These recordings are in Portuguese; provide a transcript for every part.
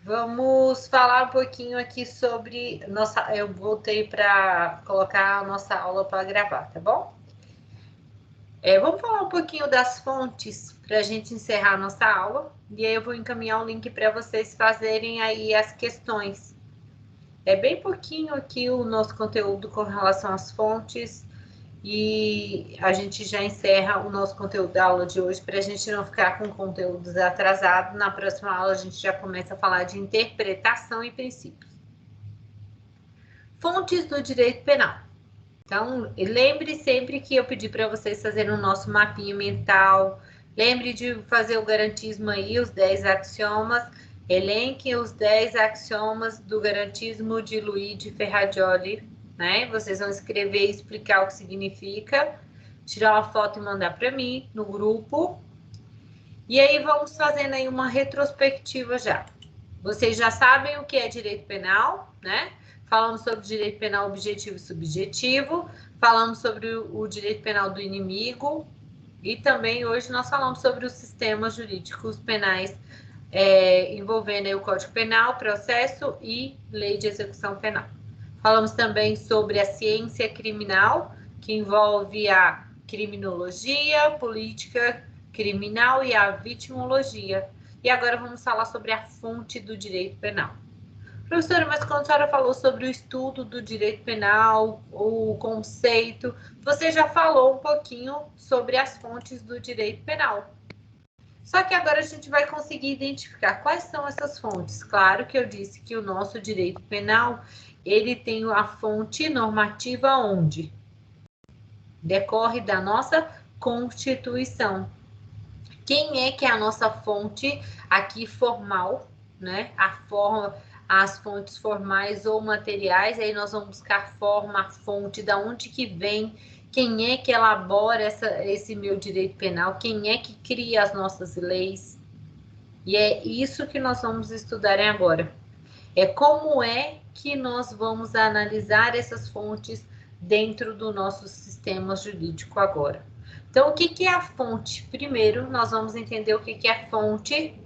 Vamos falar um pouquinho aqui sobre nossa. Eu voltei para colocar a nossa aula para gravar, tá bom? Vamos falar um pouquinho das fontes para a gente encerrar a nossa aula. E aí eu vou encaminhar um link para vocês fazerem aí as questões. É bem pouquinho aqui o nosso conteúdo com relação às fontes. E a gente já encerra o nosso conteúdo da aula de hoje para a gente não ficar com conteúdos atrasados. Na próxima aula a gente já começa a falar de interpretação e princípios. Fontes do direito penal. Então, lembre sempre que eu pedi para vocês fazerem o nosso mapinha mental. Lembre de fazer o garantismo aí, os 10 axiomas. Elenque os 10 axiomas do garantismo de Luigi Ferrajoli, né? Vocês vão escrever e explicar o que significa. Tirar uma foto e mandar para mim no grupo. E aí vamos fazendo aí uma retrospectiva já. Vocês já sabem o que é direito penal, né? Falamos sobre direito penal objetivo e subjetivo, falamos sobre o direito penal do inimigo e também hoje nós falamos sobre os sistemas jurídicos penais envolvendo aí o Código Penal, processo e lei de execução penal. Falamos também sobre a ciência criminal, que envolve a criminologia, política criminal e a vitimologia. E agora vamos falar sobre a fonte do direito penal. Professora, mas quando a senhora falou sobre o estudo do direito penal, o conceito, você já falou um pouquinho sobre as fontes do direito penal. Só que agora a gente vai conseguir identificar quais são essas fontes. Claro que eu disse que o nosso direito penal, ele tem a fonte normativa onde? Decorre da nossa Constituição. Quem é que é a nossa fonte aqui formal, né? As fontes formais ou materiais, aí nós vamos buscar forma, fonte, da onde que vem, quem é que elabora esse meu direito penal, quem é que cria as nossas leis. E é isso que nós vamos estudar agora. Como é que nós vamos analisar essas fontes dentro do nosso sistema jurídico agora. Então, o que é a fonte? Primeiro, nós vamos entender o que é a fonte.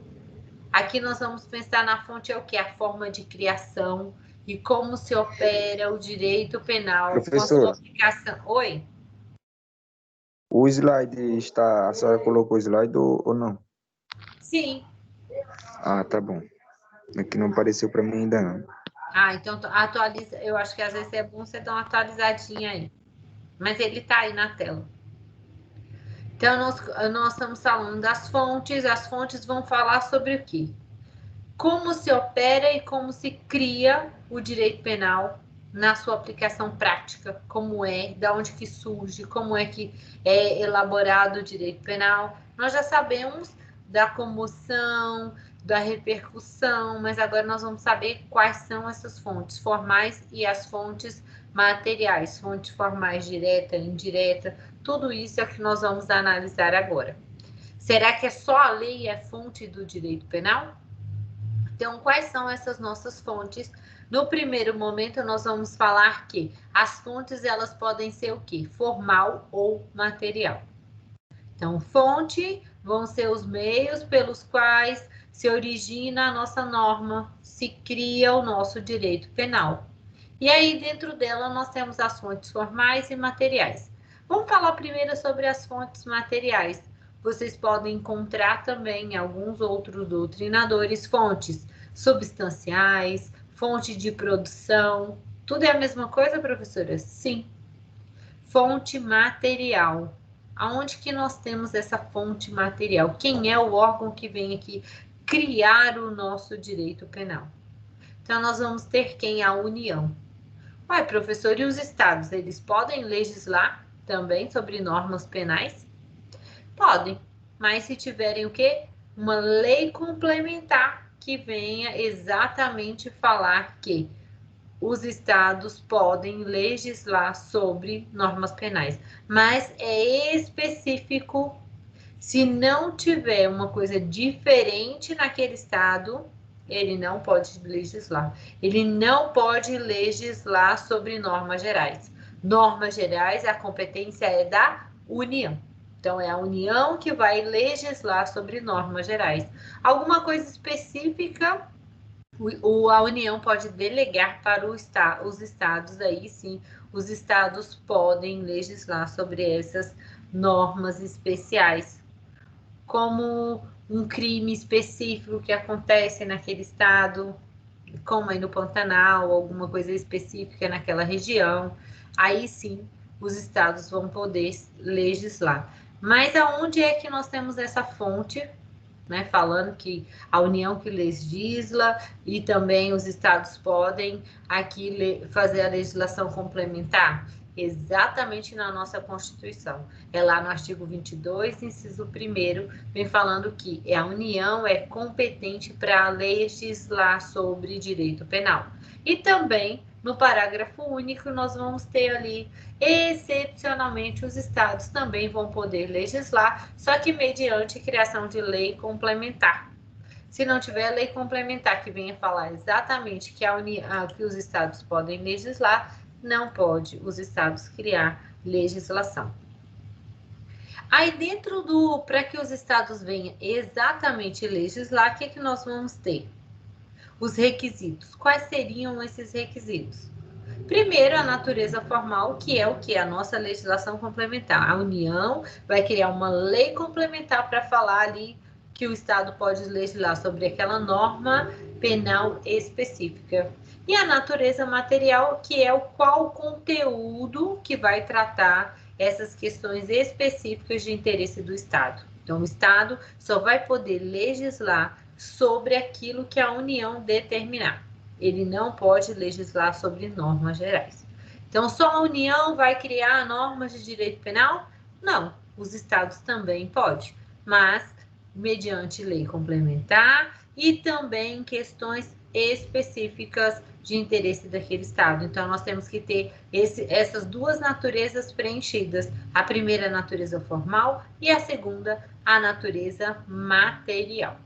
Aqui nós vamos pensar na fonte é o que? A forma de criação e como se opera o direito penal com a sua Professora, aplicação. Oi? o slide está... A senhora colocou o slide ou não? Sim. Ah, tá bom. É que não apareceu para mim ainda não. Então atualiza. Eu acho que às vezes é bom você dar uma atualizadinha aí. Mas ele está aí na tela. Então, nós estamos falando das fontes. As fontes vão falar sobre o quê? Como se opera e como se cria o direito penal na sua aplicação prática, como da onde que surge, como é que é elaborado o direito penal. Nós já sabemos da comoção, da repercussão, mas agora nós vamos saber quais são essas fontes formais e as fontes materiais, fontes formais direta, indireta, tudo isso é o que nós vamos analisar agora. Será que só a lei é fonte do direito penal? Então, quais são essas nossas fontes? No primeiro momento, nós vamos falar que as fontes, elas podem ser o quê? Formal ou material. Então, fonte vão ser os meios pelos quais se origina a nossa norma, se cria o nosso direito penal. E aí, dentro dela, nós temos as fontes formais e materiais. Vamos falar primeiro sobre as fontes materiais. Vocês podem encontrar também em alguns outros doutrinadores fontes substanciais, fonte de produção. Tudo é a mesma coisa, professora? Sim. Fonte material. Aonde que nós temos essa fonte material? Quem é o órgão que vem aqui criar o nosso direito penal? Então, nós vamos ter quem? A União. Ué, professor, e os estados, eles podem legislar também sobre normas penais? Podem, mas se tiverem o quê? Uma lei complementar que venha exatamente falar que os estados podem legislar sobre normas penais, mas é específico. Se não tiver uma coisa diferente naquele estado, ele não pode legislar. Ele não pode legislar sobre normas gerais. Normas gerais, a competência é da União. Então, é a União que vai legislar sobre normas gerais. Alguma coisa específica, a União pode delegar para os estados, aí sim, os estados podem legislar sobre essas normas especiais, como um crime específico que acontece naquele estado, como aí no Pantanal, alguma coisa específica naquela região, aí sim os estados vão poder legislar. Mas aonde é que nós temos essa fonte, né, falando que a União que legisla e também os estados podem aqui fazer a legislação complementar? Exatamente na nossa Constituição. É lá no artigo 22, inciso 1º, vem falando que a União é competente para legislar sobre direito penal. E também, no parágrafo único, nós vamos ter ali, excepcionalmente, os estados também vão poder legislar, só que mediante criação de lei complementar. Se não tiver lei complementar que venha falar exatamente que os estados podem legislar, não pode os estados criar legislação. Aí dentro para que os estados venham exatamente legislar, o que nós vamos ter? Os requisitos. Quais seriam esses requisitos? Primeiro, a natureza formal, que é o que? A nossa legislação complementar. A União vai criar uma lei complementar para falar ali que o Estado pode legislar sobre aquela norma penal específica. E a natureza material, que é qual conteúdo que vai tratar essas questões específicas de interesse do Estado. Então, o Estado só vai poder legislar sobre aquilo que a União determinar. Ele não pode legislar sobre normas gerais. Então, só a União vai criar normas de direito penal? Não, os estados também podem, mas mediante lei complementar e também questões específicas de interesse daquele estado. Então, nós temos que ter essas duas naturezas preenchidas. A primeira, a natureza formal, e a segunda, a natureza material.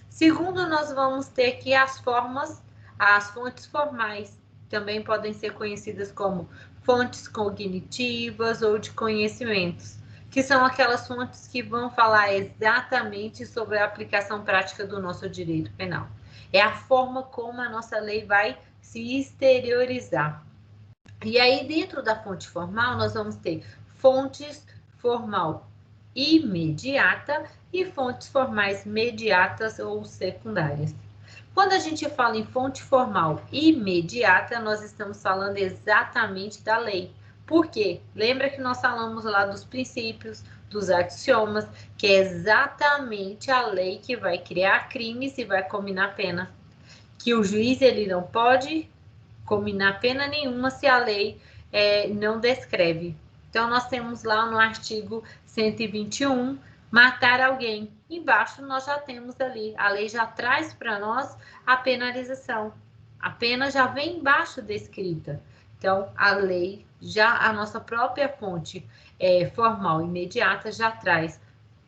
Segundo, nós vamos ter aqui as fontes formais, também podem ser conhecidas como fontes cognitivas ou de conhecimentos, que são aquelas fontes que vão falar exatamente sobre a aplicação prática do nosso direito penal. É a forma como a nossa lei vai se exteriorizar. E aí, dentro da fonte formal, nós vamos ter fontes formal imediata e fontes formais mediatas ou secundárias. Quando a gente fala em fonte formal imediata, nós estamos falando exatamente da lei. Por quê? Lembra que nós falamos lá dos princípios, dos axiomas, que é exatamente a lei que vai criar crimes e vai combinar pena. Que o juiz ele não pode combinar pena nenhuma se a lei não descreve. Então, nós temos lá no artigo 121, matar alguém. Embaixo nós já temos ali, a lei já traz para nós a penalização. A pena já vem embaixo descrita. Então, a lei, a nossa própria fonte formal imediata já traz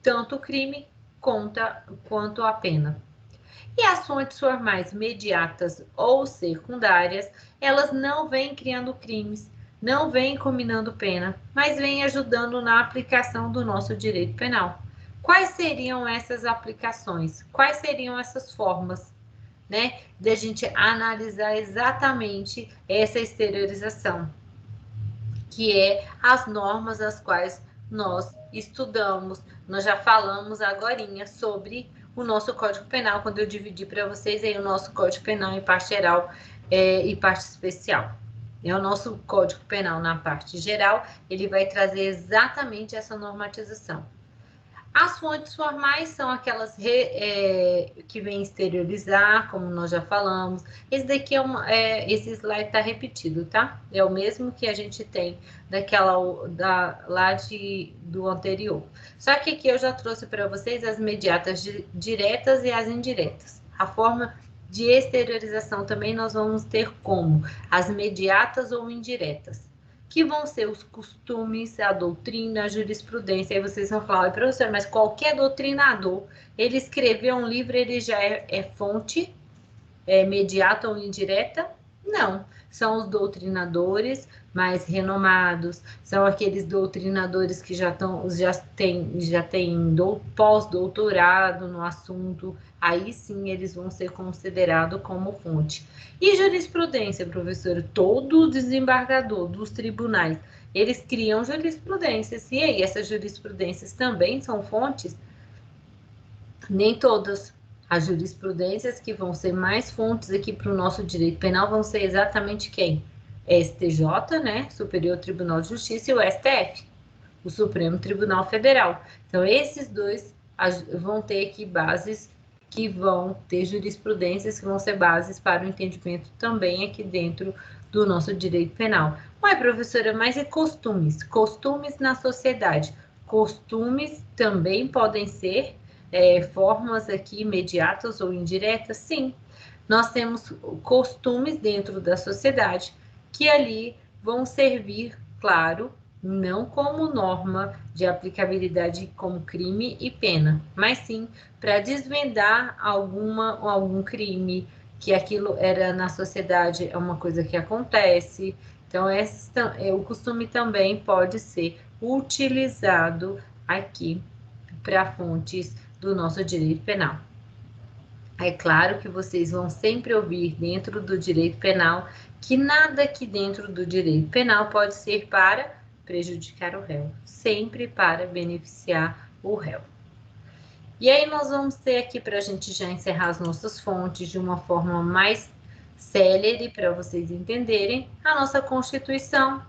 tanto o crime quanto a pena. E as fontes formais mediatas ou secundárias, elas não vêm criando crimes, não vêm combinando pena, mas vêm ajudando na aplicação do nosso direito penal. Quais seriam essas aplicações? Quais seriam essas formas, né, de a gente analisar exatamente essa exteriorização, que é as normas as quais nós estudamos. Nós já falamos agorinha sobre o nosso Código Penal, quando eu dividi para vocês aí o nosso Código Penal em parte geral e parte especial. O nosso Código Penal na parte geral, ele vai trazer exatamente essa normatização. As fontes formais são aquelas que vêm exteriorizar, como nós já falamos. Esse daqui esse slide está repetido, tá? É o mesmo que a gente tem do anterior. Só que aqui eu já trouxe para vocês as mediatas diretas e as indiretas. A forma de exteriorização também nós vamos ter como as mediatas ou indiretas, que vão ser os costumes, a doutrina, a jurisprudência. Aí vocês vão falar, professor, mas qualquer doutrinador, ele escreveu um livro, ele já é fonte mediata ou indireta? Não. são os doutrinadores mais renomados, são aqueles doutrinadores que já têm pós-doutorado no assunto, aí sim eles vão ser considerados como fonte. E jurisprudência, professor? Todo desembargador dos tribunais, eles criam jurisprudências, e aí essas jurisprudências também são fontes? Nem todas. As jurisprudências que vão ser mais fontes aqui para o nosso direito penal vão ser exatamente quem? STJ, né? Superior Tribunal de Justiça, e o STF, o Supremo Tribunal Federal. Então, esses dois vão ter aqui bases que vão ter jurisprudências que vão ser bases para o entendimento também aqui dentro do nosso direito penal. Ué, professora, mas e costumes? Costumes na sociedade. Costumes também podem ser formas aqui imediatas ou indiretas? Sim. Nós temos costumes dentro da sociedade que ali vão servir, claro, não como norma de aplicabilidade como crime e pena, mas sim para desvendar algum crime, que aquilo era na sociedade, é uma coisa que acontece. Então, o costume também pode ser utilizado aqui para fontes do nosso direito penal. É claro que vocês vão sempre ouvir dentro do direito penal que nada aqui dentro do direito penal pode ser para prejudicar o réu, sempre para beneficiar o réu. E aí nós vamos ter aqui, para a gente já encerrar as nossas fontes de uma forma mais célere, para vocês entenderem, a nossa Constituição,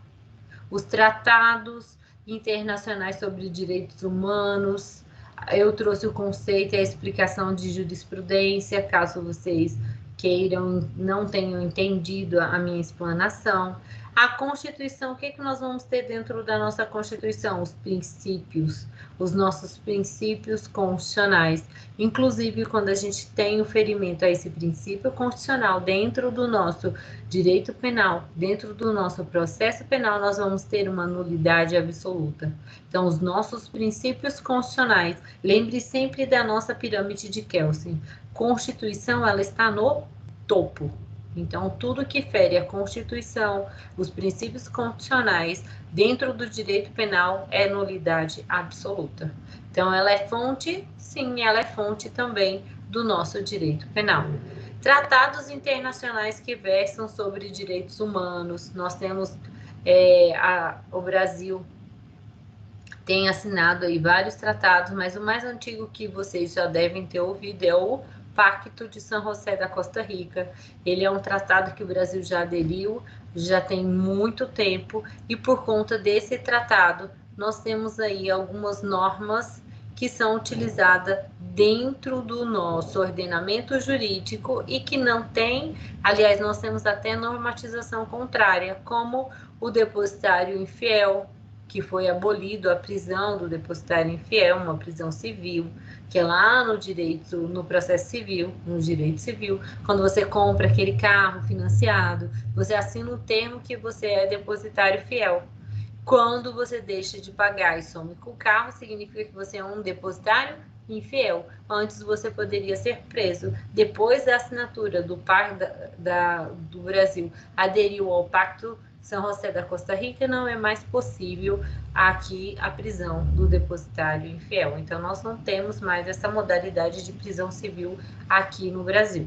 os tratados internacionais sobre direitos humanos. Eu trouxe o conceito e a explicação de jurisprudência, caso vocês queiram, não tenham entendido a minha explanação. A Constituição, o que nós vamos ter dentro da nossa Constituição? Os princípios, os nossos princípios constitucionais. Inclusive, quando a gente tem o ferimento a esse princípio constitucional dentro do nosso direito penal, dentro do nosso processo penal, nós vamos ter uma nulidade absoluta. Então, os nossos princípios constitucionais, lembre sempre da nossa pirâmide de Kelsen. Constituição, ela está no topo. Então, tudo que fere a Constituição, os princípios constitucionais, dentro do direito penal, é nulidade absoluta. Então, ela é fonte? Sim, ela é fonte também do nosso direito penal. Tratados internacionais que versam sobre direitos humanos. Nós temos, o Brasil tem assinado aí vários tratados, mas o mais antigo que vocês já devem ter ouvido é o Pacto de São José da Costa Rica. Ele é um tratado que o Brasil já aderiu, já tem muito tempo, e por conta desse tratado, nós temos aí algumas normas que são utilizadas dentro do nosso ordenamento jurídico e que não tem, aliás, nós temos até normatização contrária, como o depositário infiel, que foi abolido a prisão do depositário infiel, uma prisão civil, que é lá no direito, no processo civil, no direito civil, quando você compra aquele carro financiado, você assina um termo que você é depositário fiel. Quando você deixa de pagar e some com o carro, significa que você é um depositário infiel. Antes você poderia ser preso. Depois da assinatura do do Brasil aderiu ao Pacto São José da Costa Rica, não é mais possível aqui a prisão do depositário infiel. Então, nós não temos mais essa modalidade de prisão civil aqui no Brasil.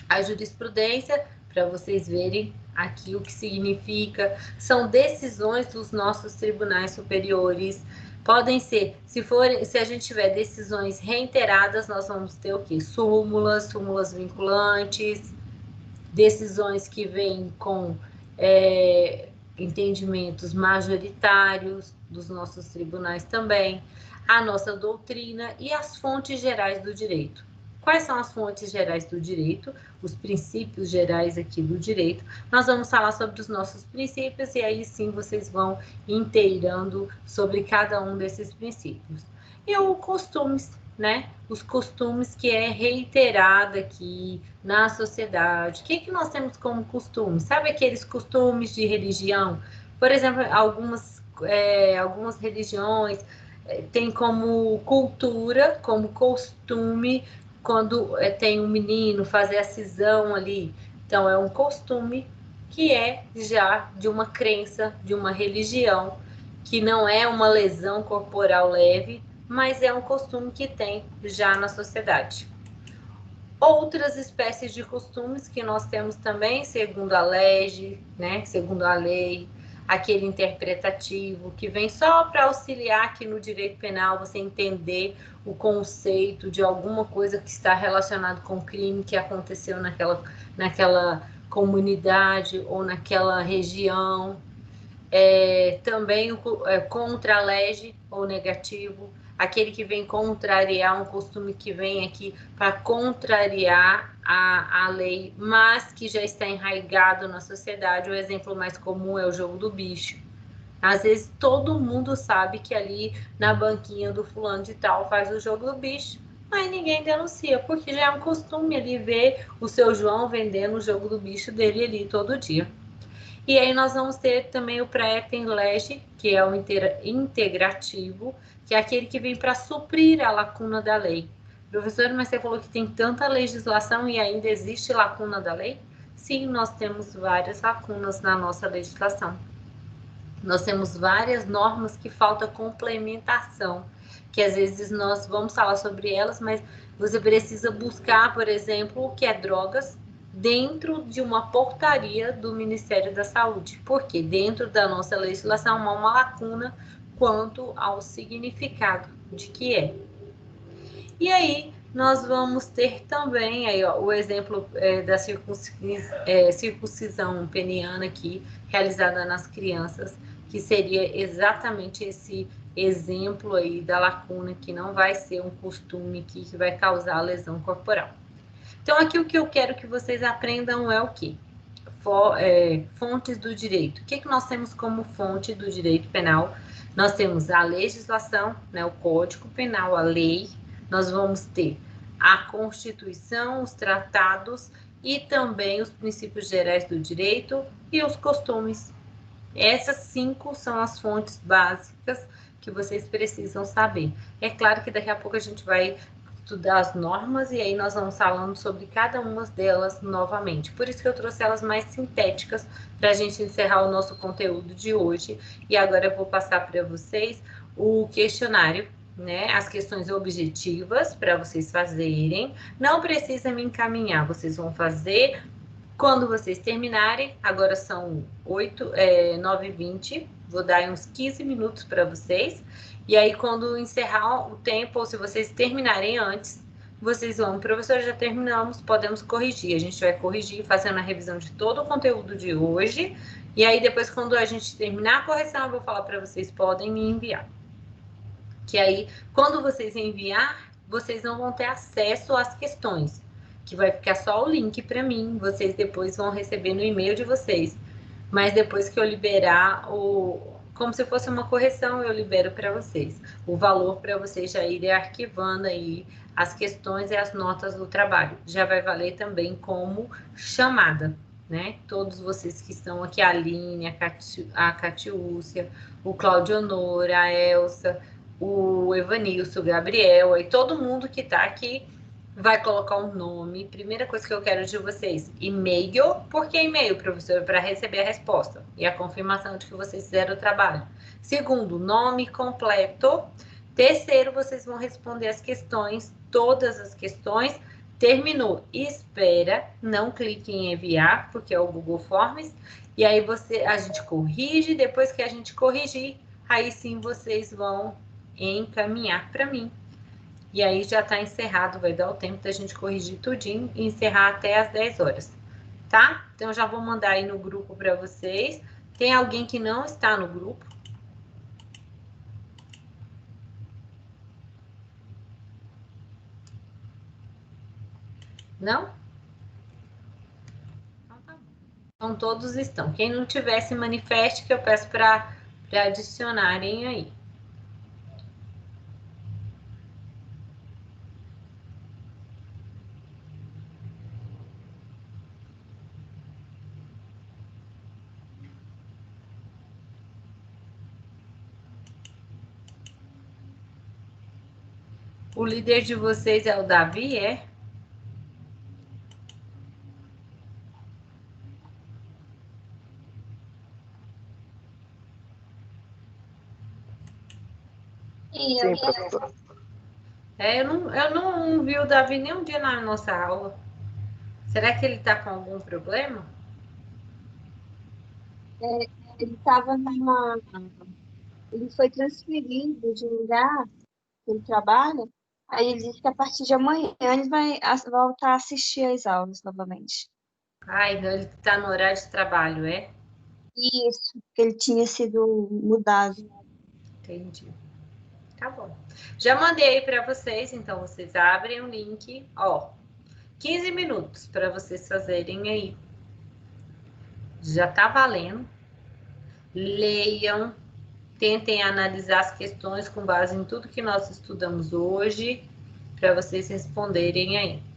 A jurisprudência, para vocês verem aqui o que significa, são decisões dos nossos tribunais superiores. Podem ser, se a gente tiver decisões reiteradas, nós vamos ter o quê? Súmulas vinculantes, decisões que vêm com entendimentos majoritários dos nossos tribunais também, a nossa doutrina e as fontes gerais do direito. Quais são as fontes gerais do direito? Os princípios gerais aqui do direito. Nós vamos falar sobre os nossos princípios e aí sim vocês vão inteirando sobre cada um desses princípios. E os costumes, né? Os costumes que é reiterado aqui na sociedade. O que nós temos como costume? Sabe aqueles costumes de religião? Por exemplo, algumas religiões têm como cultura, como costume, quando tem um menino fazer a cisão ali. Então, é um costume que é já de uma crença, de uma religião, que não é uma lesão corporal leve, mas é um costume que tem já na sociedade. Outras espécies de costumes que nós temos também, segundo a lei, né, segundo a lei, aquele interpretativo que vem só para auxiliar aqui no direito penal você entender o conceito de alguma coisa que está relacionado com o crime que aconteceu naquela comunidade ou naquela região. Também contra a lei ou negativo, aquele que vem contrariar um costume que vem aqui para contrariar a lei, mas que já está enraizado na sociedade. O exemplo mais comum é o jogo do bicho. Às vezes todo mundo sabe que ali na banquinha do fulano de tal faz o jogo do bicho, mas ninguém denuncia, porque já é um costume ali ver o seu João vendendo o jogo do bicho dele ali todo dia. E aí nós vamos ter também o pré-tem lege, que é o integrativo, que é aquele que vem para suprir a lacuna da lei. Professor, mas você falou que tem tanta legislação e ainda existe lacuna da lei? Sim, nós temos várias lacunas na nossa legislação. Nós temos várias normas que falta complementação, que às vezes nós vamos falar sobre elas, mas você precisa buscar, por exemplo, o que é drogas dentro de uma portaria do Ministério da Saúde, porque dentro da nossa legislação há uma lacuna quanto ao significado de que é. E aí nós vamos ter também aí, ó, o exemplo da circuncisão peniana aqui, realizada nas crianças, que seria exatamente esse exemplo aí da lacuna, que não vai ser um costume que vai causar lesão corporal. Então, aqui o que eu quero que vocês aprendam é o quê? Fontes do direito. O que nós temos como fonte do direito penal? Nós temos a legislação, né, o Código Penal, a lei. Nós vamos ter a Constituição, os tratados e também os princípios gerais do direito e os costumes. Essas 5 são as fontes básicas que vocês precisam saber. É claro que daqui a pouco a gente vai estudar as normas e aí nós vamos falando sobre cada uma delas novamente. Por isso que eu trouxe elas mais sintéticas para a gente encerrar o nosso conteúdo de hoje. E agora eu vou passar para vocês o questionário, né? As questões objetivas para vocês fazerem. Não precisa me encaminhar, vocês vão fazer quando vocês terminarem. Agora são 9h20, vou dar uns 15 minutos para vocês. E aí, quando encerrar o tempo, ou se vocês terminarem antes, vocês vão, professor, já terminamos, podemos corrigir. A gente vai corrigir fazendo a revisão de todo o conteúdo de hoje. E aí, depois, quando a gente terminar a correção, eu vou falar para vocês, podem me enviar. Que aí, quando vocês enviar, vocês não vão ter acesso às questões, que vai ficar só o link para mim, vocês depois vão receber no e-mail de vocês. Mas depois que eu liberar como se fosse uma correção, eu libero para vocês o valor para vocês já irem arquivando aí as questões e as notas do trabalho. Já vai valer também como chamada, né? Todos vocês que estão aqui, a Aline, a Catiúcia, o Claudio Honor, a Elsa, o Evanilson, o Gabriel, e todo mundo que está aqui vai colocar um nome. Primeira coisa que eu quero de vocês, e-mail. Por que e-mail, professor? Para receber a resposta e a confirmação de que vocês fizeram o trabalho. Segundo, nome completo. Terceiro, vocês vão responder as questões, todas as questões. Terminou, espera, não clique em enviar, porque é o Google Forms. E aí a gente corrige, depois que a gente corrigir, aí sim vocês vão encaminhar para mim. E aí já está encerrado, vai dar o tempo da gente corrigir tudinho e encerrar até às 10 horas, tá? Então, eu já vou mandar aí no grupo para vocês. Tem alguém que não está no grupo? Não? Então, tá bom. Então, todos estão. Quem não tiver, se manifeste, que eu peço para adicionarem aí. O líder de vocês é o Davi, é? Sim, eu Sim, vi. professor. Eu não vi o Davi nenhum dia na nossa aula. Será que ele está com algum problema? É, ele estava numa. Ele foi transferido de um lugar que ele trabalha. Aí ele disse que a partir de amanhã ele vai voltar a assistir às aulas novamente. Ah, então ele está no horário de trabalho, é? Isso, que ele tinha sido mudado. Entendi. Tá bom. Já mandei aí para vocês, então vocês abrem o link, ó. 15 minutos para vocês fazerem aí. Já tá valendo. Leiam, tentem analisar as questões com base em tudo que nós estudamos hoje, para vocês responderem aí.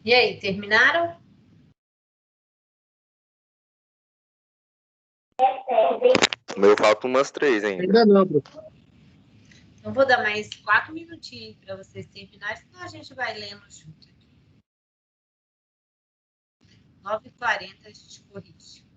E aí, terminaram? O meu falta umas 3 ainda. Ainda não, professor. Então, vou dar mais 4 minutinhos para vocês terminarem, senão a gente vai lendo junto aqui. 9h40 a gente corrige.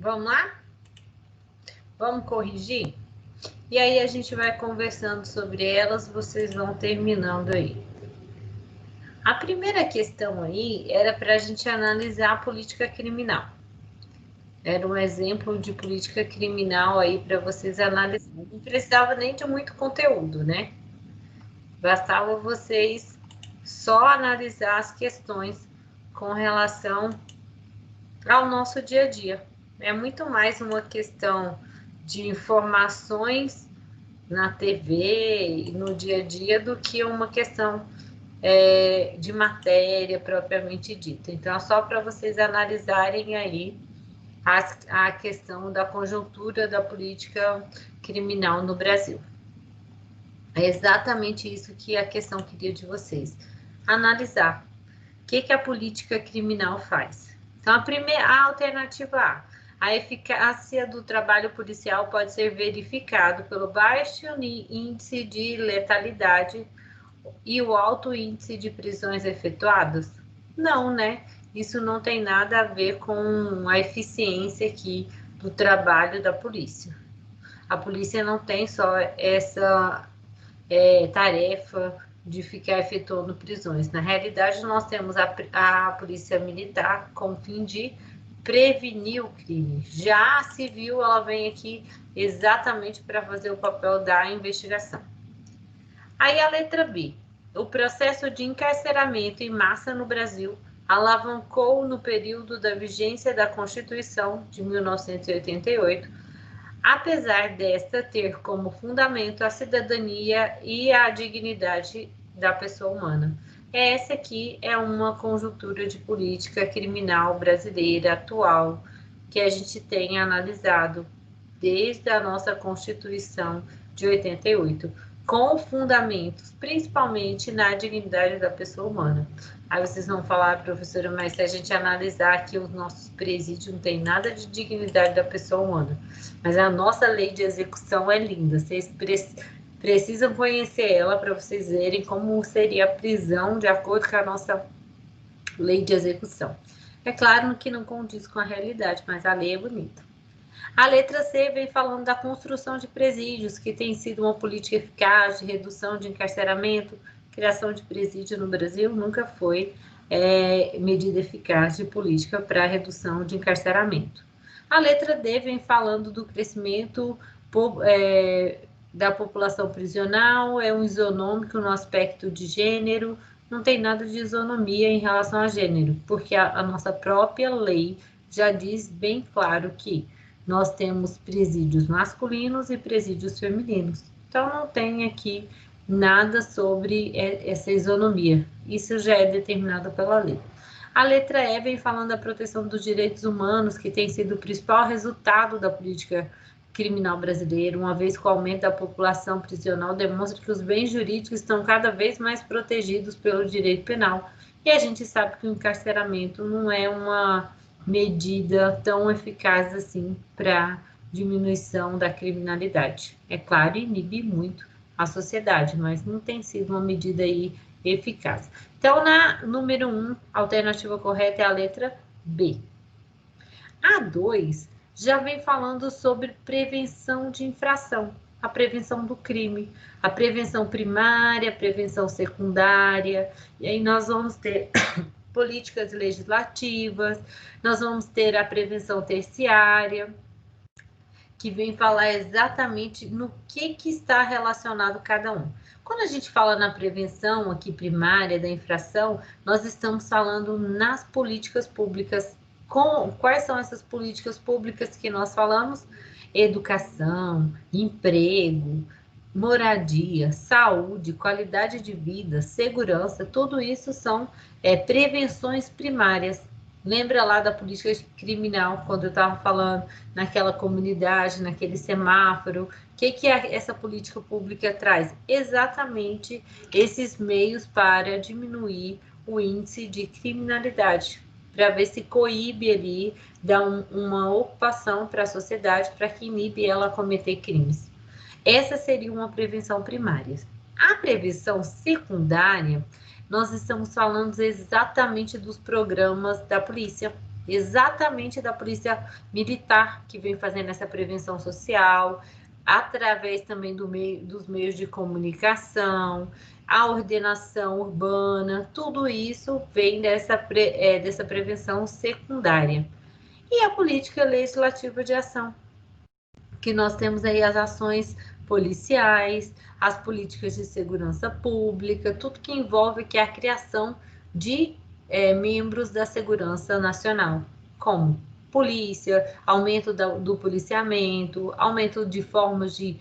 Vamos lá? Vamos corrigir? E aí a gente vai conversando sobre elas, vocês vão terminando aí. A primeira questão aí era para a gente analisar a política criminal. Era um exemplo de política criminal aí para vocês analisarem. Não precisava nem de muito conteúdo, né? Bastava vocês só analisar as questões com relação ao nosso dia a dia. É muito mais uma questão de informações na TV e no dia a dia do que uma questão de matéria propriamente dita. Então, é só para vocês analisarem aí a questão da conjuntura da política criminal no Brasil. É exatamente isso que a questão queria de vocês. Analisar o que a política criminal faz. Então, a alternativa A eficácia do trabalho policial pode ser verificado pelo baixo índice de letalidade e o alto índice de prisões efetuadas? Não, né? Isso não tem nada a ver com a eficiência aqui do trabalho da polícia. A polícia não tem só essa tarefa de ficar efetuando prisões. Na realidade, nós temos a polícia militar com o fim de prevenir o crime. Já a civil, ela vem aqui exatamente para fazer o papel da investigação. Aí a letra B. O processo de encarceramento em massa no Brasil alavancou no período da vigência da Constituição de 1988, apesar desta ter como fundamento a cidadania e a dignidade da pessoa humana. Essa aqui é uma conjuntura de política criminal brasileira atual que a gente tem analisado desde a nossa Constituição de 88, com fundamentos principalmente na dignidade da pessoa humana. Aí vocês vão falar, professora, mas se a gente analisar aqui os nossos presídios, não tem nada de dignidade da pessoa humana. Mas a nossa lei de execução é linda, vocês precisam conhecer ela para vocês verem como seria a prisão de acordo com a nossa lei de execução. É claro que não condiz com a realidade, mas a lei é bonita. A letra C vem falando da construção de presídios, que tem sido uma política eficaz de redução de encarceramento. Criação de presídio no Brasil nunca foi medida eficaz de política para redução de encarceramento. A letra D vem falando do crescimento da população prisional, é um isonômico no aspecto de gênero, não tem nada de isonomia em relação a gênero, porque a nossa própria lei já diz bem claro que nós temos presídios masculinos e presídios femininos. Então, não tem aqui nada sobre essa isonomia. Isso já é determinado pela lei. A letra E vem falando da proteção dos direitos humanos, que tem sido o principal resultado da política criminal brasileira, uma vez que o aumento da população prisional demonstra que os bens jurídicos estão cada vez mais protegidos pelo direito penal. E a gente sabe que o encarceramento não é uma medida tão eficaz assim para diminuição da criminalidade. É claro, inibe muito a sociedade, mas não tem sido uma medida aí eficaz. Então, na número 1, a alternativa correta é a letra B. A 2 já vem falando sobre prevenção de infração, a prevenção do crime, a prevenção primária, a prevenção secundária, e aí nós vamos ter políticas legislativas, nós vamos ter a prevenção terciária, que vem falar exatamente no que está relacionado cada um. Quando a gente fala na prevenção aqui primária da infração, nós estamos falando nas políticas públicas. Quais são essas políticas públicas que nós falamos? Educação, emprego, moradia, saúde, qualidade de vida, segurança, tudo isso são prevenções primárias. Lembra lá da política criminal, quando eu estava falando naquela comunidade, naquele semáforo? O que essa política pública traz? Exatamente esses meios para diminuir o índice de criminalidade, para ver se coíbe ali, dá uma ocupação para a sociedade, para que inibe ela a cometer crimes. Essa seria uma prevenção primária. A prevenção secundária, nós estamos falando exatamente dos programas da polícia. exatamente da Polícia Militar, que vem fazendo essa prevenção social, através também dos meios de comunicação, a ordenação urbana, tudo isso vem dessa prevenção secundária. E a política legislativa de ação, que nós temos aí as ações policiais, as políticas de segurança pública, tudo que envolve que é a criação de membros da segurança nacional, como polícia, aumento do policiamento, aumento de formas de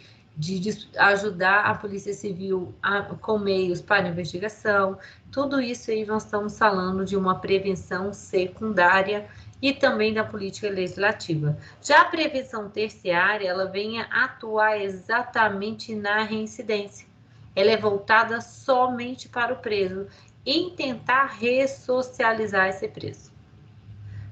ajudar a Polícia Civil com meios para investigação, tudo isso aí nós estamos falando de uma prevenção secundária e também da política legislativa. Já a prevenção terciária, ela vem a atuar exatamente na reincidência. Ela é voltada somente para o preso, em tentar ressocializar esse preso.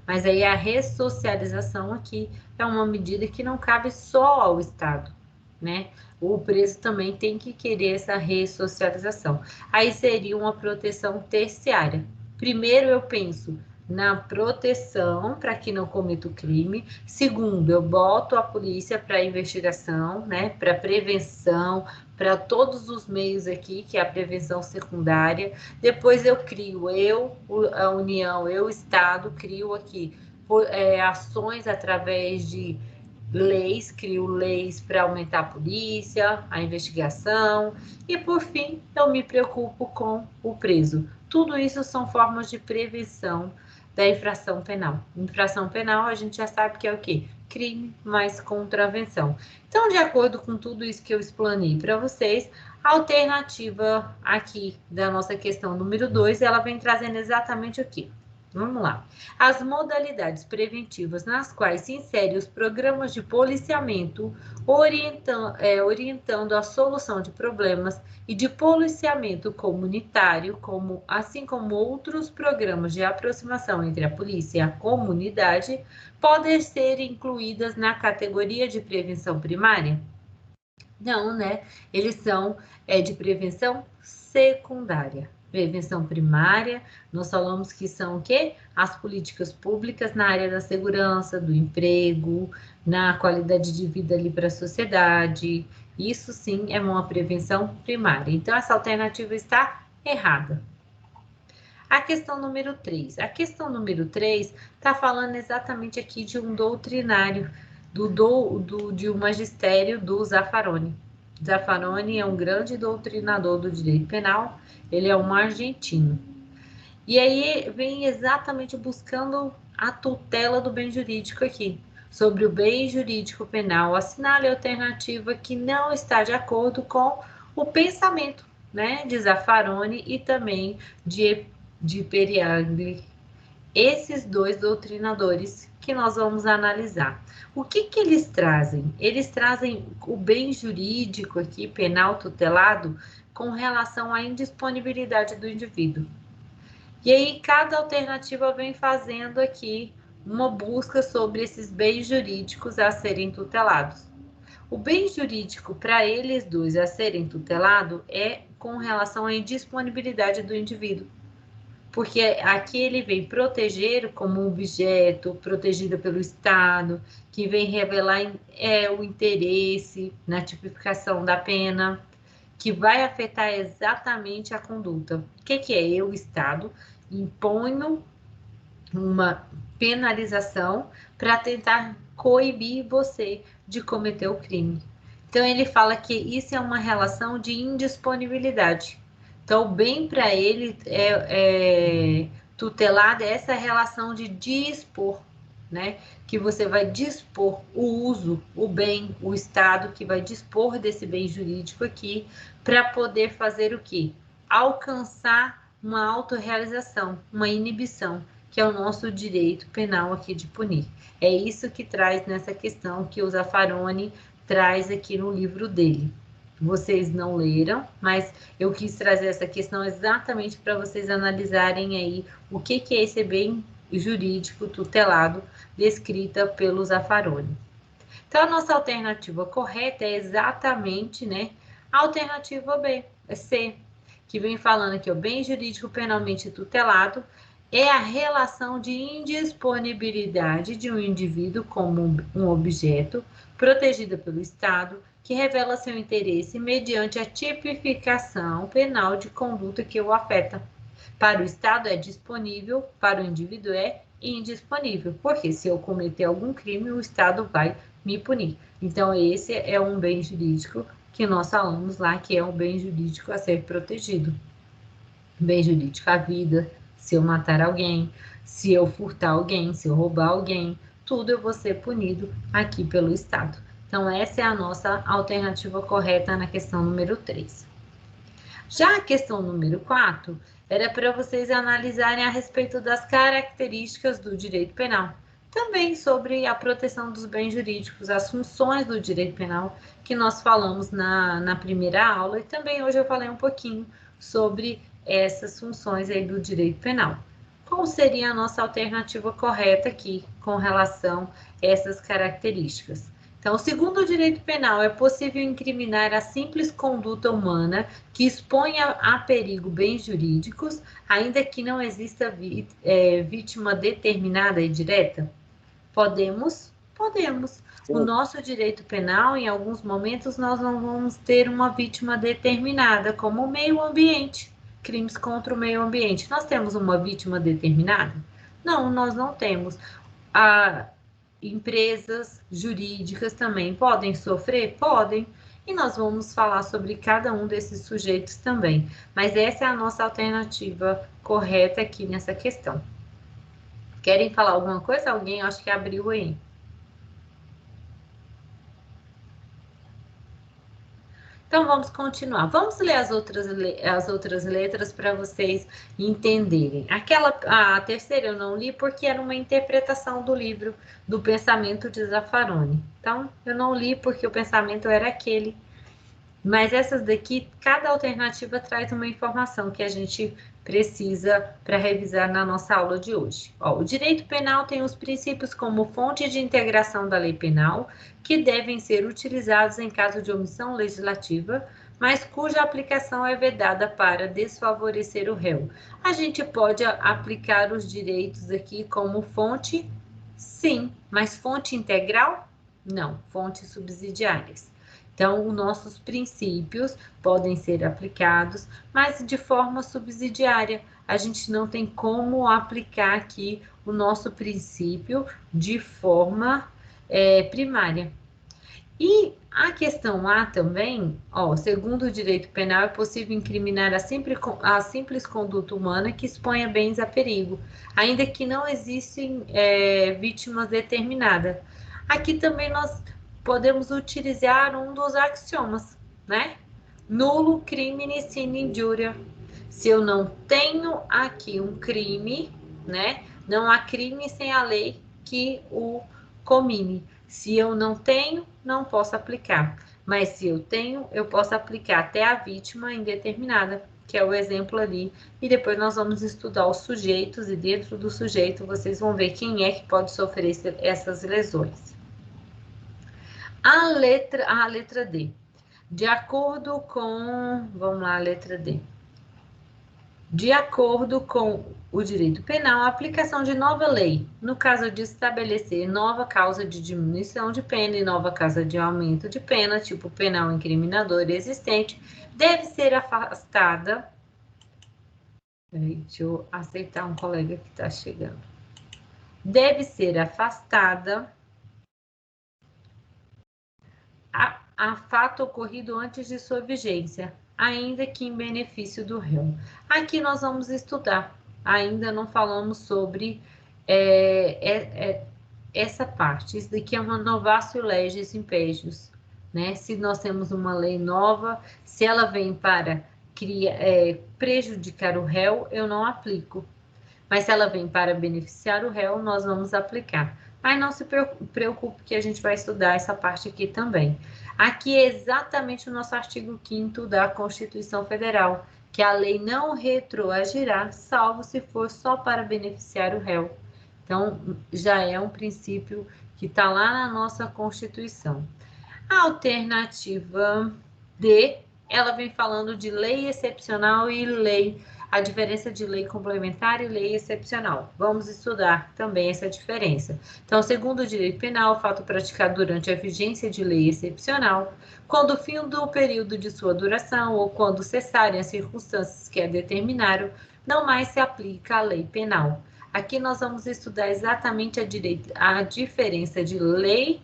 Mas aí a ressocialização aqui é uma medida que não cabe só ao Estado, né? O preso também tem que querer essa ressocialização. Aí seria uma proteção terciária. Primeiro eu penso na proteção para que não cometa o crime. Segundo, eu boto a polícia para investigação, né? Para prevenção, para todos os meios aqui, que é a prevenção secundária. Depois eu crio, a União, o Estado, crio aqui ações através de leis, crio leis para aumentar a polícia, a investigação, e por fim, eu me preocupo com o preso. Tudo isso são formas de prevenção da infração penal. Infração penal, a gente já sabe que é o quê? Crime mais contravenção. Então, de acordo com tudo isso que eu explanei para vocês, a alternativa aqui da nossa questão número 2, ela vem trazendo exatamente o quê? Vamos lá. As modalidades preventivas nas quais se inserem os programas de policiamento, orientando a solução de problemas e de policiamento comunitário, assim como outros programas de aproximação entre a polícia e a comunidade, podem ser incluídas na categoria de prevenção primária? Não, né? Eles são de prevenção secundária. Prevenção primária, nós falamos que são o quê? As políticas públicas na área da segurança, do emprego, na qualidade de vida ali para a sociedade. Isso sim é uma prevenção primária. Então, essa alternativa está errada. A questão número 3. A questão número 3 está falando exatamente aqui de um doutrinário, de um magistério do Zaffaroni. Zaffaroni é um grande doutrinador do direito penal, ele é um argentino. E aí vem exatamente buscando a tutela do bem jurídico aqui. Sobre o bem jurídico penal, assinale a alternativa que não está de acordo com o pensamento, né, de Zaffaroni e também de Periagli. Esses dois doutrinadores que nós vamos analisar. O que eles trazem? Eles trazem o bem jurídico aqui, penal tutelado, com relação à indisponibilidade do indivíduo. E aí, cada alternativa vem fazendo aqui uma busca sobre esses bens jurídicos a serem tutelados. O bem jurídico para eles dois a serem tutelados é com relação à indisponibilidade do indivíduo. Porque aqui ele vem proteger como um objeto, protegido pelo Estado, que vem revelar o interesse na tipificação da pena, que vai afetar exatamente a conduta. O que é? Eu, Estado, imponho uma penalização para tentar coibir você de cometer o crime. Então, ele fala que isso é uma relação de indisponibilidade. Então, bem para ele tutelado é essa relação de dispor, né? Que você vai dispor o uso, o bem, o Estado que vai dispor desse bem jurídico aqui para poder fazer o quê? Alcançar uma autorrealização, uma inibição, que é o nosso direito penal aqui de punir. É isso que traz nessa questão que o Zaffaroni traz aqui no livro dele. Vocês não leram, mas eu quis trazer essa questão exatamente para vocês analisarem aí o que é esse bem jurídico tutelado descrita pelo Zaffaroni. Então, a nossa alternativa correta é exatamente, né, a alternativa B, C, que vem falando aqui, o bem jurídico penalmente tutelado é a relação de indisponibilidade de um indivíduo como um objeto protegido pelo Estado, que revela seu interesse mediante a tipificação penal de conduta que o afeta. Para o Estado é disponível, para o indivíduo é indisponível, porque se eu cometer algum crime, o Estado vai me punir. Então, esse é um bem jurídico que nós falamos lá, que é um bem jurídico a ser protegido. Bem jurídico, a vida, se eu matar alguém, se eu furtar alguém, se eu roubar alguém, tudo eu vou ser punido aqui pelo Estado. Então, essa é a nossa alternativa correta na questão número 3. Já a questão número 4 era para vocês analisarem a respeito das características do direito penal. Também sobre a proteção dos bens jurídicos, as funções do direito penal, que nós falamos na primeira aula, e também hoje eu falei um pouquinho sobre essas funções aí do direito penal. Qual seria a nossa alternativa correta aqui com relação a essas características? Então, segundo o direito penal, é possível incriminar a simples conduta humana que exponha a perigo bens jurídicos, ainda que não exista vítima determinada e direta? Podemos? Podemos. O nosso direito penal, em alguns momentos, nós não vamos ter uma vítima determinada, como o meio ambiente, crimes contra o meio ambiente. Nós temos uma vítima determinada? Não, nós não temos. Empresas jurídicas também podem sofrer? Podem. E nós vamos falar sobre cada um desses sujeitos também. Mas essa é a nossa alternativa correta aqui nessa questão. Querem falar alguma coisa? Alguém acho que abriu aí. Então, vamos continuar. Vamos ler as outras letras para vocês entenderem. A terceira eu não li porque era uma interpretação do livro do Pensamento de Zaffaroni. Então, eu não li porque o pensamento era aquele. Mas essas daqui, cada alternativa traz uma informação que a gente precisa para revisar na nossa aula de hoje. Ó, o direito penal tem os princípios como fonte de integração da lei penal, que devem ser utilizados em caso de omissão legislativa, mas cuja aplicação é vedada para desfavorecer o réu. A gente pode aplicar os direitos aqui como fonte? Sim, mas fonte integral? Não, fontes subsidiárias. Então, os nossos princípios podem ser aplicados, mas de forma subsidiária. A gente não tem como aplicar aqui o nosso princípio de forma primária. E a questão A também, ó, segundo o direito penal, é possível incriminar a simples conduta humana que exponha bens a perigo, ainda que não existem vítimas determinadas. Aqui também nós podemos utilizar um dos axiomas, né? Nulo crimine sine injuria. Se eu não tenho aqui um crime, né? Não há crime sem a lei que o comine. Se eu não tenho, não posso aplicar. Mas se eu tenho, eu posso aplicar até a vítima indeterminada, que é o exemplo ali. E depois nós vamos estudar os sujeitos e dentro do sujeito vocês vão ver quem é que pode sofrer essas lesões. A letra D. De acordo com... Vamos lá, a letra D. De acordo com o direito penal, a aplicação de nova lei, no caso de estabelecer nova causa de diminuição de pena e nova causa de aumento de pena, tipo penal incriminador existente, deve ser afastada... Peraí, deixa eu aceitar um colega que está chegando. Deve ser afastada a fato ocorrido antes de sua vigência, ainda que em benefício do réu. Aqui nós vamos estudar, ainda não falamos sobre essa parte. Isso daqui é uma novatio legis impégios, né? Se nós temos uma lei nova, se ela vem para prejudicar o réu, eu não aplico. Mas se ela vem para beneficiar o réu, nós vamos aplicar. Mas não se preocupe que a gente vai estudar essa parte aqui também. Aqui é exatamente o nosso artigo 5º da Constituição Federal, que a lei não retroagirá, salvo se for só para beneficiar o réu. Então, já é um princípio que está lá na nossa Constituição. A alternativa D, ela vem falando de lei excepcional e lei a diferença de lei complementar e lei excepcional. Vamos estudar também essa diferença. Então, segundo o direito penal, o fato praticado durante a vigência de lei excepcional, quando o fim do período de sua duração ou quando cessarem as circunstâncias que a determinaram, não mais se aplica à lei penal. Aqui nós vamos estudar exatamente a diferença de lei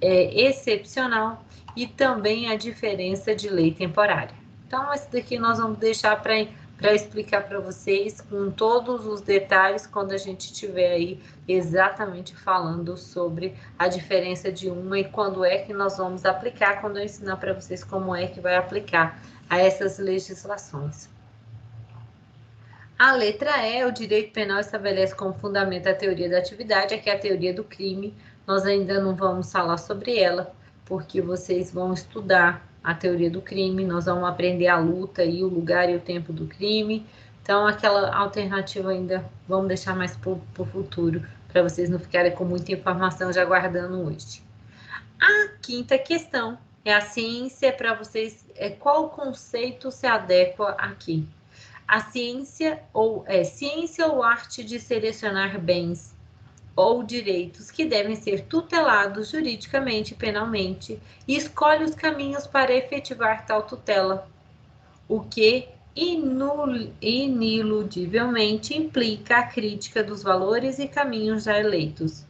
excepcional e também a diferença de lei temporária. Então, esse daqui nós vamos deixar para explicar para vocês com todos os detalhes quando a gente estiver aí exatamente falando sobre a diferença de uma e quando é que nós vamos aplicar, quando eu ensinar para vocês como é que vai aplicar a essas legislações. A letra E, o direito penal estabelece como fundamento a teoria da atividade, aqui é a teoria do crime. Nós ainda não vamos falar sobre ela, porque vocês vão estudar a teoria do crime, nós vamos aprender a luta e o lugar e o tempo do crime. Então, aquela alternativa ainda vamos deixar mais para o futuro, para vocês não ficarem com muita informação já guardando hoje. A quinta questão é a ciência, para vocês, qual conceito se adequa aqui? A ciência ou arte de selecionar bens ou direitos que devem ser tutelados juridicamente e penalmente e escolhe os caminhos para efetivar tal tutela, o que ineludivelmente implica a crítica dos valores e caminhos já eleitos.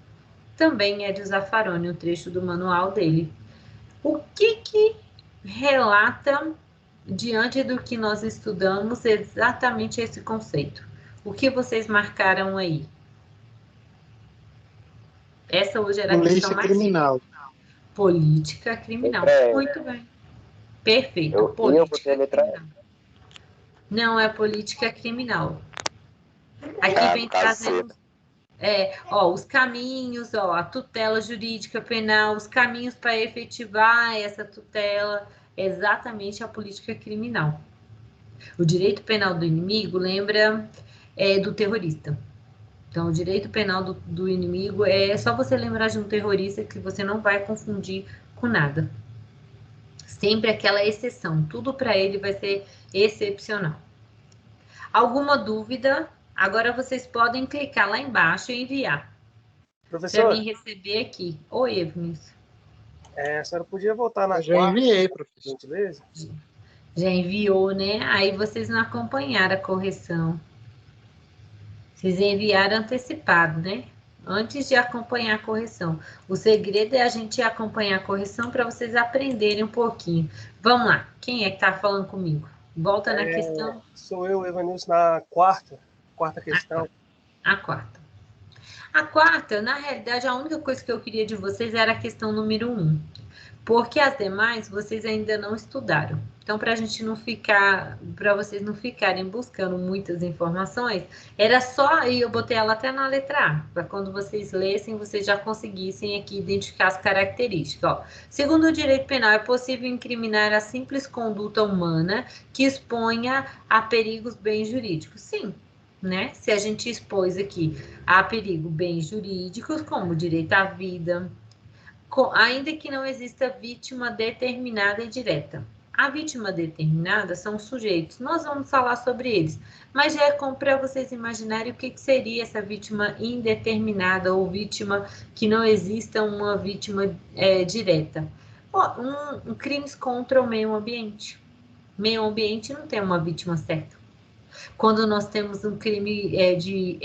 Também é de Zaffaroni, um trecho do manual dele. O que relata diante do que nós estudamos exatamente esse conceito? O que vocês marcaram aí? Essa hoje era a questão mais criminal. Política criminal. Muito bem. Perfeito. Política criminal. Não é política criminal. Aqui vem trazendo os caminhos, a tutela jurídica penal, os caminhos para efetivar essa tutela, exatamente a política criminal. O direito penal do inimigo lembra do terrorista. Então, o direito penal do inimigo é só você lembrar de um terrorista que você não vai confundir com nada. Sempre aquela exceção. Tudo para ele vai ser excepcional. Alguma dúvida? Agora vocês podem clicar lá embaixo e enviar. Professor, para mim receber aqui. Oi, Evnis. A senhora podia voltar na Já enviei, professor. gentileza? Já enviou, né? Aí vocês não acompanharam a correção. Vocês enviaram antecipado, né? Antes de acompanhar a correção. O segredo é a gente acompanhar a correção para vocês aprenderem um pouquinho. Vamos lá. Quem é que está falando comigo? Volta na questão. Sou eu, Evanilson, na quarta questão. A quarta. A quarta, na realidade, a única coisa que eu queria de vocês era a questão número 1. Porque as demais vocês ainda não estudaram. Então, para vocês não ficarem buscando muitas informações, era só, e eu botei ela até na letra A, para quando vocês lessem, vocês já conseguissem aqui identificar as características. Segundo o direito penal, é possível incriminar a simples conduta humana que exponha a perigos bens jurídicos. Sim, né? Se a gente expôs aqui a perigo bens jurídicos, como o direito à vida, ainda que não exista vítima determinada e direta. A vítima determinada são os sujeitos, nós vamos falar sobre eles, mas já é como para vocês imaginarem o que seria essa vítima indeterminada ou vítima que não exista uma vítima direta. Crimes contra o meio ambiente. Meio ambiente não tem uma vítima certa. Quando nós temos um crime de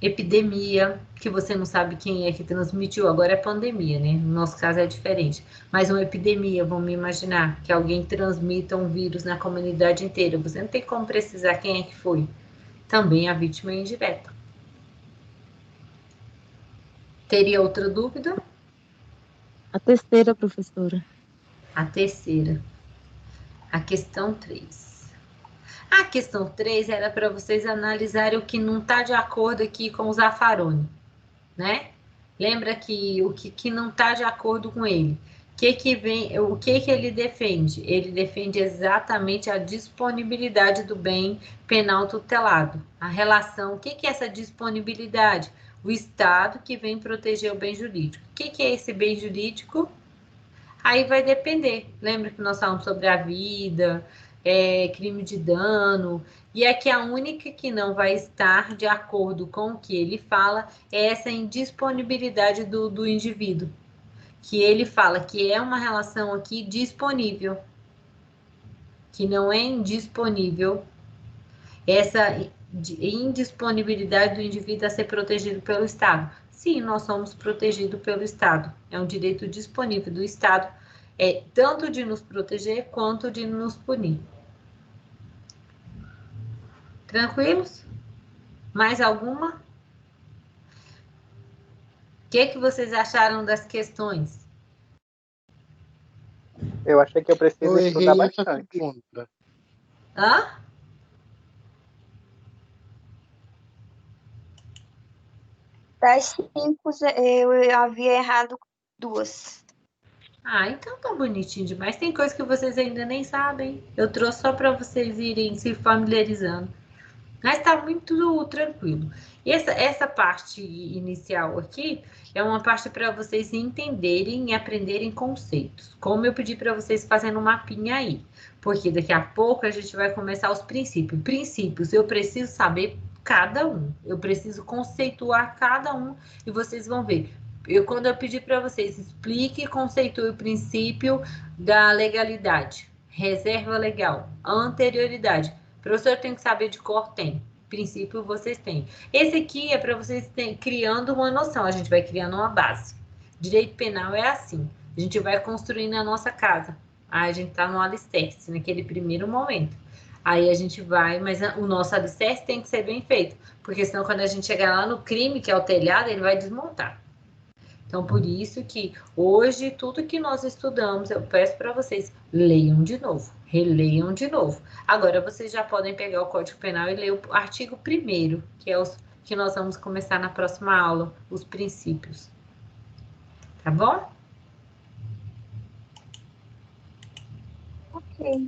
epidemia, que você não sabe quem é que transmitiu, agora é pandemia, né? No nosso caso é diferente. Mas uma epidemia, vamos imaginar, que alguém transmita um vírus na comunidade inteira. Você não tem como precisar quem é que foi. Também a vítima é indireta. Teria outra dúvida? A terceira, professora. A terceira. A questão 3. A questão 3 era para vocês analisarem o que não está de acordo aqui com o Zaffaroni, né? Lembra que o que não está de acordo com ele. O que ele defende? Ele defende exatamente a disponibilidade do bem penal tutelado. A relação, o que é essa disponibilidade? O Estado que vem proteger o bem jurídico. O que é esse bem jurídico? Aí vai depender. Lembra que nós falamos sobre a vida, crime de dano, e aqui a única que não vai estar de acordo com o que ele fala é essa indisponibilidade do indivíduo, que ele fala que é uma relação aqui disponível, que não é indisponível, essa indisponibilidade do indivíduo a ser protegido pelo Estado. Sim, nós somos protegidos pelo Estado. É um direito disponível do Estado, tanto de nos proteger quanto de nos punir. Tranquilos? Mais alguma? O que vocês acharam das questões? Eu achei que eu preciso Eu estudar errei essa bastante. pergunta. Hã? Das 5, eu havia errado 2. Ah, então tá bonitinho demais. Tem coisa que vocês ainda nem sabem. Eu trouxe só para vocês irem se familiarizando. Mas tá muito tranquilo. Essa parte inicial aqui é uma parte para vocês entenderem e aprenderem conceitos. Como eu pedi para vocês fazendo um mapinha aí. Porque daqui a pouco a gente vai começar os princípios. Princípios, eu preciso saber cada um. Eu preciso conceituar cada um e vocês vão ver. Quando eu pedir para vocês, explique e conceitue o princípio da legalidade, reserva legal, anterioridade. Professor, tem que saber de cor? Tem. Princípio, vocês têm. Esse aqui é para vocês criando uma noção. A gente vai criando uma base. Direito penal é assim. A gente vai construindo a nossa casa. Aí a gente está no alicerce, naquele primeiro momento. Aí a gente vai, mas o nosso alicerce tem que ser bem feito. Porque senão, quando a gente chegar lá no crime, que é o telhado, ele vai desmontar. Então, por isso que hoje, tudo que nós estudamos, eu peço para vocês, leiam de novo, releiam de novo. Agora, vocês já podem pegar o Código Penal e ler o artigo 1º, que é os que nós vamos começar na próxima aula, os princípios. Tá bom? Ok.